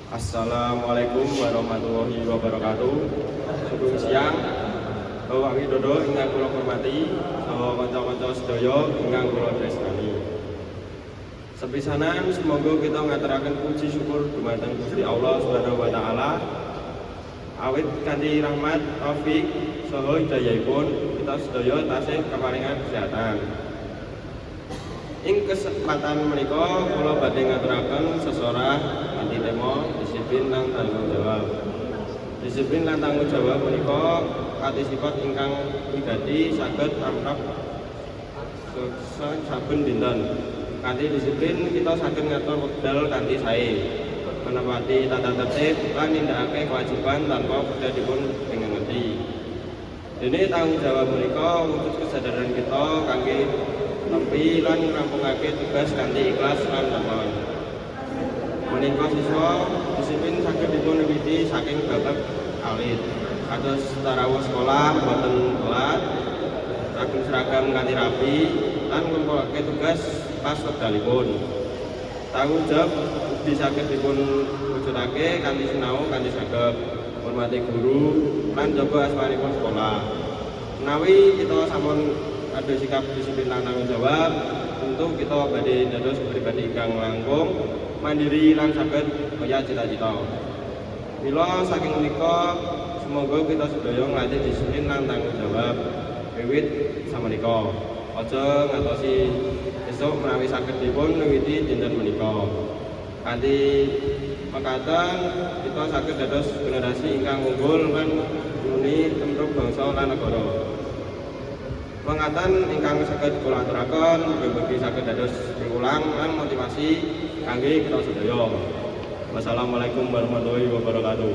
Assalamualaikum warahmatullahi wabarakatuh. Sugeng siang. Bapak Widodo ingkang kula hormati, saha kanca-kanca sedaya ingkang kula tresnani. Sepisanan semoga kita ngaturaken puji syukur dumateng Gusti Allah Subhanahu wa taala. Awit kanthi rahmat taufik saha hidayahipun kita sedaya tasih kaparingan kesehatan. Ing kesempatan menika kula badhe ngaturaken sesorah kanthi tema disiplin lan tanggung jawab. Disiplin lan tanggung jawab menika kanthi sifat ingkang wigati saged tamrap saben dinten. Kanthi disiplin kita saged ngatur wekdal kanthi sae, menepati tata tertib lan nindakake kewajiban tanpa kedah dipun pengingeti. Dene tanggung jawab menika wujud kesadaran kita kangge nempi lan ngrampungaké tugas kanthi ikhlas lan takon. Menika siswa disiplin saged dipun wiwiti saking babak alit. Kados tarawih sekolah boten telat, ragam seragam kanthi rapi, lan nglumpukake tugas pas wekdalipun. Tanggung jawab ugi saged dipun wujudake kanthi sinau kanthi saged hormati guru lan jaga asmanipun sekolah. Menawi kita sampun ada sikap disiplin lan tanggung jawab, tentu kita badhe dados pribadi ingkang langkung, mandiri lan saged kaya cita-cita. Mila saking menika semoga kita sedaya nglatih disiplin lan tanggung jawab wiwit samenika. Aja ngantosi esuk menawi saged dipun wiwiti dinten menika. Kanthi mekaten kita saged dados generasi ingkang unggul lan muni tumrap bangsa lan negara. Pengatan ingkang saged kula aturaken mugi saged dados piwulang lan motivasi kangge kita sedaya. Wassalamualaikum warahmatullahi wabarakatuh.